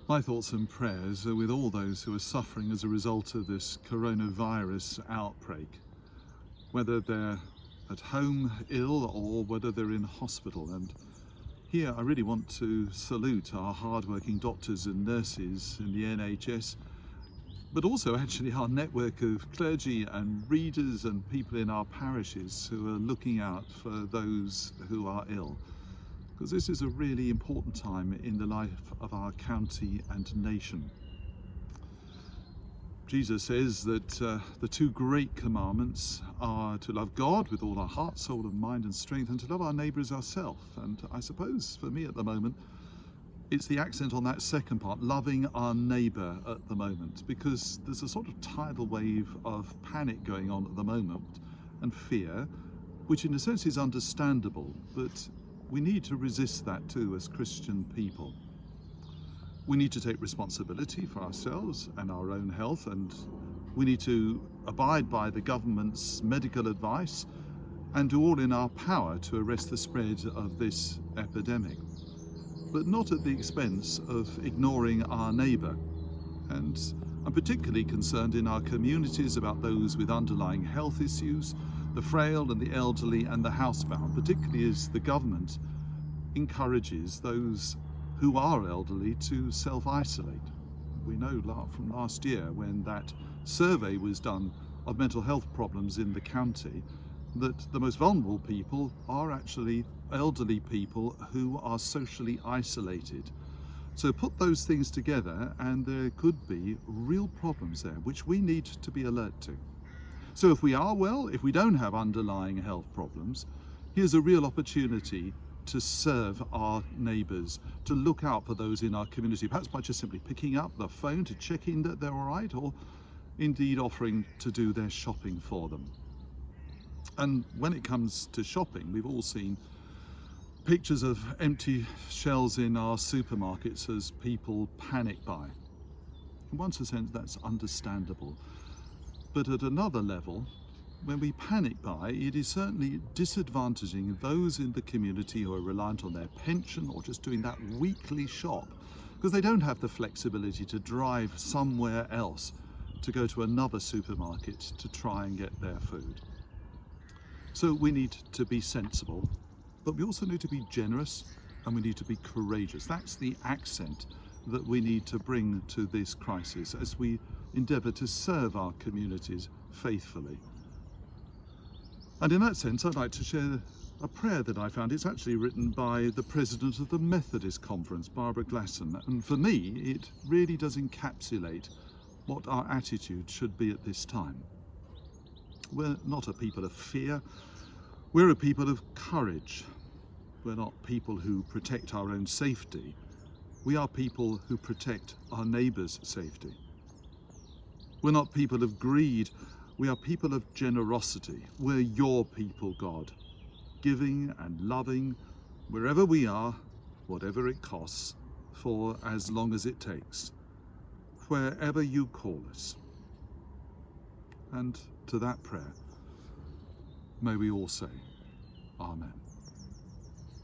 My thoughts and prayers are with all those who are suffering as a result of this coronavirus outbreak, whether they're at home ill or whether they're in hospital. And here I really want to salute our hardworking doctors and nurses in the NHS, but also actually our network of clergy and readers and people in our parishes who are looking out for those who are ill. Because this is a really important time in the life of our county and nation. Jesus says that the two great commandments are to love God with all our heart, soul and mind and strength, and to love our neighbour as ourselves. And I suppose for me at the moment, it's the accent on that second part, loving our neighbour at the moment, because there's a sort of tidal wave of panic going on at the moment and fear, which in a sense is understandable, but we need to resist that too as Christian people. We need to take responsibility for ourselves and our own health, and we need to abide by the government's medical advice and do all in our power to arrest the spread of this epidemic, but not at the expense of ignoring our neighbour. And I'm particularly concerned in our communities about those with underlying health issues, the frail and the elderly and the housebound, particularly as the government encourages those who are elderly to self-isolate. We know from last year when that survey was done of mental health problems in the county that the most vulnerable people are actually elderly people who are socially isolated. So put those things together and there could be real problems there which we need to be alert to. So if we are well, if we don't have underlying health problems, here's a real opportunity to serve our neighbours, to look out for those in our community, perhaps by just simply picking up the phone to check in that they're all right, or indeed offering to do their shopping for them. And when it comes to shopping, we've all seen pictures of empty shelves in our supermarkets as people panic buy. In one sense, that's understandable. But at another level, when we panic buy, it is certainly disadvantaging those in the community who are reliant on their pension or just doing that weekly shop, because they don't have the flexibility to drive somewhere else to go to another supermarket to try and get their food. So we need to be sensible, but we also need to be generous and we need to be courageous. That's the accent that we need to bring to this crisis as we endeavour to serve our communities faithfully. And in that sense, I'd like to share a prayer that I found. It's actually written by the president of the Methodist Conference, Barbara Glasson. And for me, it really does encapsulate what our attitude should be at this time. We're not a people of fear. We're a people of courage. We're not people who protect our own safety. We are people who protect our neighbours' safety. We're not people of greed. We are people of generosity. We're your people, God, giving and loving wherever we are, whatever it costs, for as long as it takes, wherever you call us. And to that prayer, may we all say, Amen.